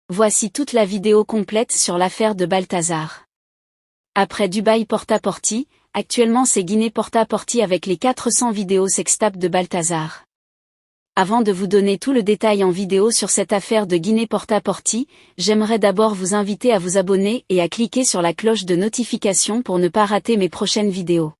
Voici toute la vidéo complète sur l'affaire de Balthazar. Après Dubaï Porta-Porti, actuellement c'est Guinée Porta-Porti avec les 400 vidéos sextapes de Balthazar. Avant de vous donner tout le détail en vidéo sur cette affaire de Guinée Porta-Porti, j'aimerais d'abord vous inviter à vous abonner et à cliquer sur la cloche de notification pour ne pas rater mes prochaines vidéos.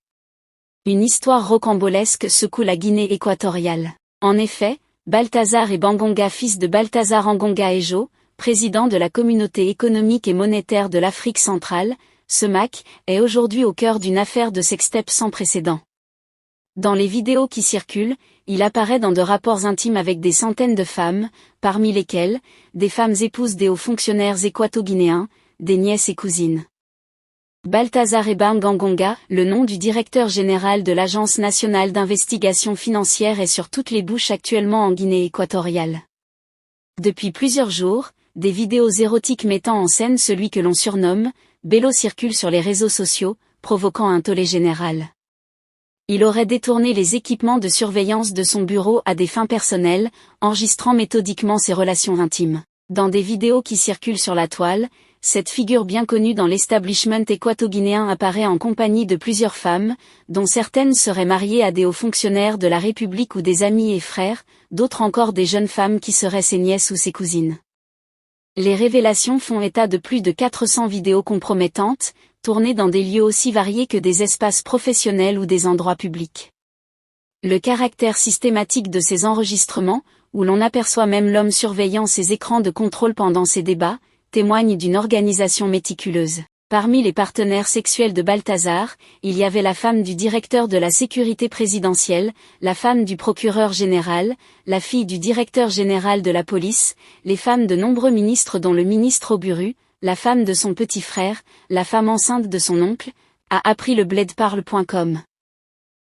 Une histoire rocambolesque secoue la Guinée équatoriale. En effet, Balthazar Engonga, fils de Balthazar Engonga Ejo, président de la Communauté économique et monétaire de l'Afrique centrale, CEMAC, est aujourd'hui au cœur d'une affaire de sextape sans précédent. Dans les vidéos qui circulent, il apparaît dans de rapports intimes avec des centaines de femmes, parmi lesquelles, des femmes épouses des hauts fonctionnaires équato-guinéens, des nièces et cousines. Balthazar Engonga, le nom du directeur général de l'Agence nationale d'investigation financière, est sur toutes les bouches actuellement en Guinée équatoriale. Depuis plusieurs jours, des vidéos érotiques mettant en scène celui que l'on surnomme Bello circulent sur les réseaux sociaux, provoquant un tollé général. Il aurait détourné les équipements de surveillance de son bureau à des fins personnelles, enregistrant méthodiquement ses relations intimes. Dans des vidéos qui circulent sur la toile, cette figure bien connue dans l'establishment équato-guinéen apparaît en compagnie de plusieurs femmes, dont certaines seraient mariées à des hauts fonctionnaires de la République ou des amis et frères, d'autres encore des jeunes femmes qui seraient ses nièces ou ses cousines. Les révélations font état de plus de 400 vidéos compromettantes, tournées dans des lieux aussi variés que des espaces professionnels ou des endroits publics. Le caractère systématique de ces enregistrements, où l'on aperçoit même l'homme surveillant ses écrans de contrôle pendant ces débats, témoigne d'une organisation méticuleuse. Parmi les partenaires sexuels de Balthazar, il y avait la femme du directeur de la sécurité présidentielle, la femme du procureur général, la fille du directeur général de la police, les femmes de nombreux ministres dont le ministre Oburu, la femme de son petit frère, la femme enceinte de son oncle, a appris le bledparle.com.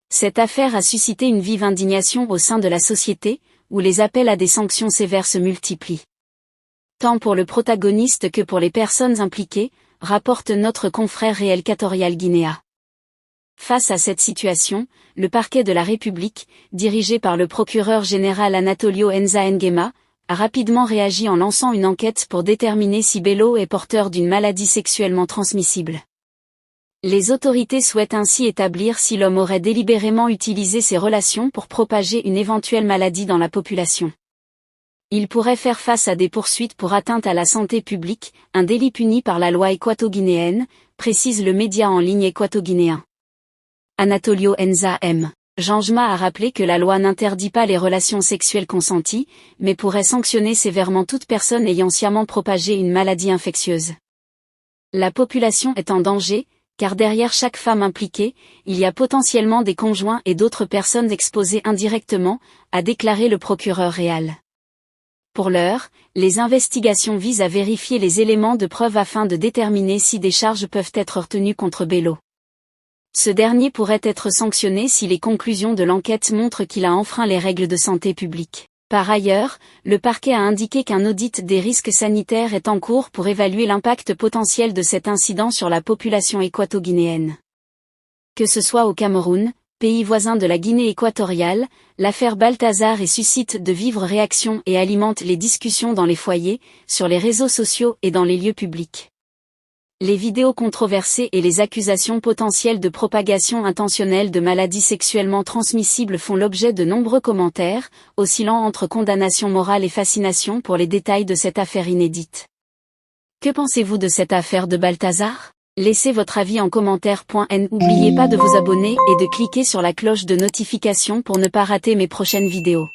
Cette affaire a suscité une vive indignation au sein de la société, où les appels à des sanctions sévères se multiplient. Tant pour le protagoniste que pour les personnes impliquées, rapporte notre confrère Réel Équatorial Guinéa. Face à cette situation, le parquet de la République, dirigé par le procureur général Anatolio Enza Nguema, a rapidement réagi en lançant une enquête pour déterminer si Bello est porteur d'une maladie sexuellement transmissible. Les autorités souhaitent ainsi établir si l'homme aurait délibérément utilisé ses relations pour propager une éventuelle maladie dans la population. Il pourrait faire face à des poursuites pour atteinte à la santé publique, un délit puni par la loi équato-guinéenne, précise le média en ligne équato-guinéen. Anatolio Enza M. Janjma a rappelé que la loi n'interdit pas les relations sexuelles consenties, mais pourrait sanctionner sévèrement toute personne ayant sciemment propagé une maladie infectieuse. La population est en danger, car derrière chaque femme impliquée, il y a potentiellement des conjoints et d'autres personnes exposées indirectement, a déclaré le procureur Réal. Pour l'heure, les investigations visent à vérifier les éléments de preuve afin de déterminer si des charges peuvent être retenues contre Bello. Ce dernier pourrait être sanctionné si les conclusions de l'enquête montrent qu'il a enfreint les règles de santé publique. Par ailleurs, le parquet a indiqué qu'un audit des risques sanitaires est en cours pour évaluer l'impact potentiel de cet incident sur la population équato-guinéenne. Que ce soit au Cameroun, pays voisin de la Guinée équatoriale, l'affaire Balthazar suscite de vives réactions et alimente les discussions dans les foyers, sur les réseaux sociaux et dans les lieux publics. Les vidéos controversées et les accusations potentielles de propagation intentionnelle de maladies sexuellement transmissibles font l'objet de nombreux commentaires, oscillant entre condamnation morale et fascination pour les détails de cette affaire inédite. Que pensez-vous de cette affaire de Balthazar ? Laissez votre avis en commentaire. N'oubliez pas de vous abonner et de cliquer sur la cloche de notification pour ne pas rater mes prochaines vidéos.